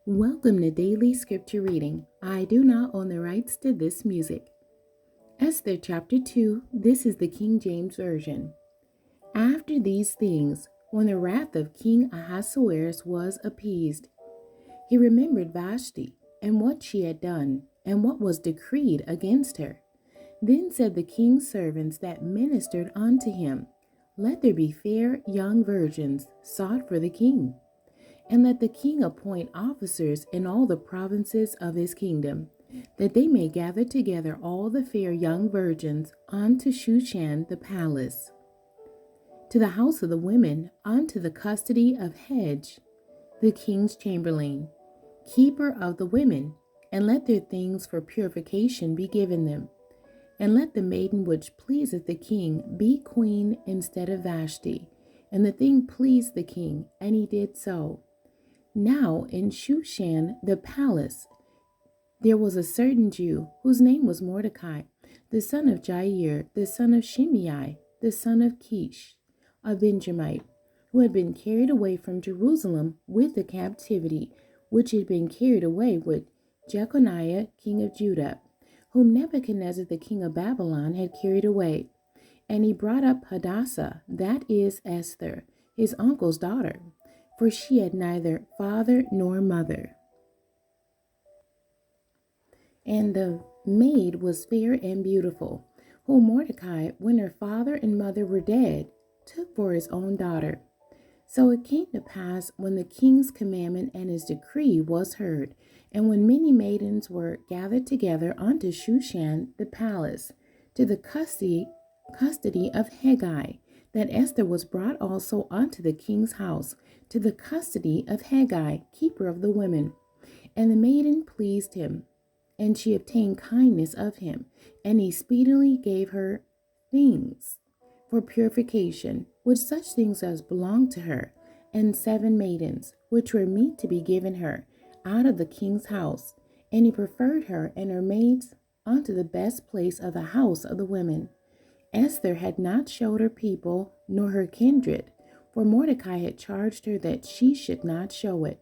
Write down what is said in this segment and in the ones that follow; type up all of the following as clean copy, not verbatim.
Welcome to Daily Scripture Reading. I do not own the rights to this music. Esther chapter 2, this is the King James Version. After these things, when the wrath of King Ahasuerus was appeased, he remembered Vashti and what she had done and what was decreed against her. Then said the king's servants that ministered unto him, Let there be fair young virgins sought for the king. And let the king appoint officers in all the provinces of his kingdom, that they may gather together all the fair young virgins unto Shushan the palace, to the house of the women, unto the custody of Hedge, the king's chamberlain, keeper of the women, and let their things for purification be given them. And let the maiden which pleaseth the king be queen instead of Vashti. And the thing pleased the king, and he did so. Now in Shushan the palace there was a certain Jew, whose name was Mordecai, the son of Jair, the son of Shimei, the son of Kish, a Benjamite, who had been carried away from Jerusalem with the captivity, which had been carried away with Jeconiah king of Judah, whom Nebuchadnezzar the king of Babylon had carried away. And he brought up Hadassah, that is Esther, his uncle's daughter, for she had neither father nor mother. And the maid was fair and beautiful, whom Mordecai, when her father and mother were dead, took for his own daughter. So it came to pass, when the king's commandment and his decree was heard, and when many maidens were gathered together unto Shushan the palace, to the custody of Hegai, that Esther was brought also unto the king's house, to the custody of Hegai, keeper of the women. And the maiden pleased him, and she obtained kindness of him, and he speedily gave her things for purification, with such things as belonged to her, and 7 maidens, which were meet to be given her, out of the king's house. And he preferred her and her maids unto the best place of the house of the women. Esther had not showed her people nor her kindred, for Mordecai had charged her that she should not show it.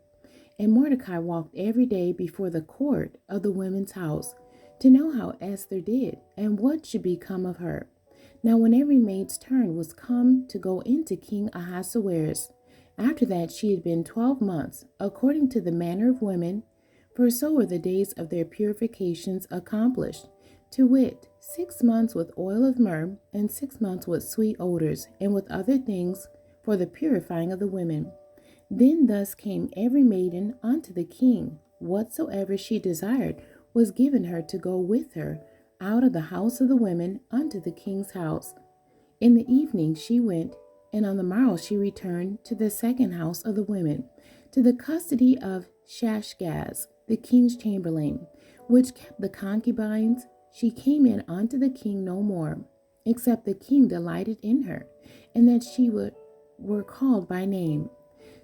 And Mordecai walked every day before the court of the women's house, to know how Esther did, and what should become of her. Now when every maid's turn was come to go into King Ahasuerus, after that she had been 12 months, according to the manner of women, for so were the days of their purifications accomplished, to wit, 6 months with oil of myrrh, and 6 months with sweet odors, and with other things for the purifying of the women. Then thus came every maiden unto the king. Whatsoever she desired was given her to go with her out of the house of the women unto the king's house. In the evening she went, and on the morrow she returned to the second house of the women, to the custody of Shashgaz, the king's chamberlain, which kept the concubines. She came in unto the king no more, except the king delighted in her, and that she were called by name.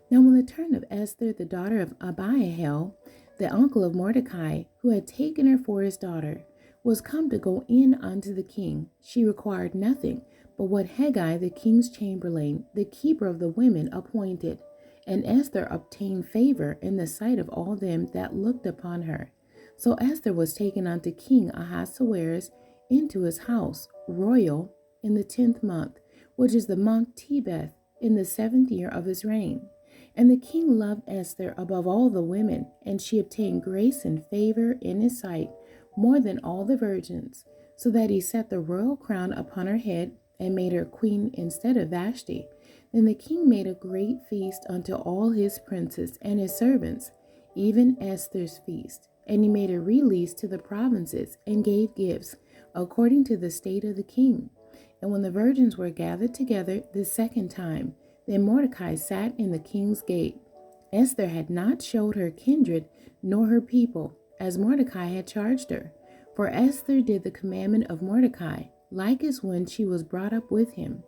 Now when the turn of Esther, the daughter of Abihail, the uncle of Mordecai, who had taken her for his daughter, was come to go in unto the king, she required nothing but what Hegai, the king's chamberlain, the keeper of the women, appointed. And Esther obtained favor in the sight of all them that looked upon her. So Esther was taken unto King Ahasuerus into his house royal in the 10th month, which is the month Tebeth, in the 7th year of his reign. And the king loved Esther above all the women, and she obtained grace and favor in his sight more than all the virgins, so that he set the royal crown upon her head, and made her queen instead of Vashti. Then the king made a great feast unto all his princes and his servants, even Esther's feast. And he made a release to the provinces, and gave gifts, according to the state of the king. And when the virgins were gathered together the second time, then Mordecai sat in the king's gate. Esther had not showed her kindred nor her people, as Mordecai had charged her. For Esther did the commandment of Mordecai, like as when she was brought up with him.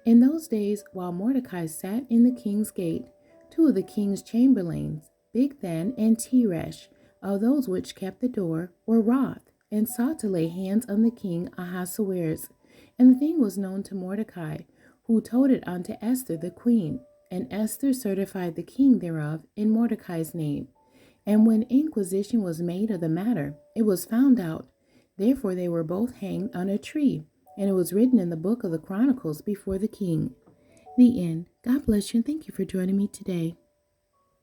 In those days, while Mordecai sat in the king's gate, 2 of the king's chamberlains, Bigthan and Teresh, of those which kept the door, were wroth, and sought to lay hands on the king Ahasuerus. And the thing was known to Mordecai, who told it unto Esther the queen. And Esther certified the king thereof in Mordecai's name. And when inquisition was made of the matter, it was found out. Therefore they were both hanged on a tree, and it was written in the book of the Chronicles before the king. The end. God bless you and thank you for joining me today.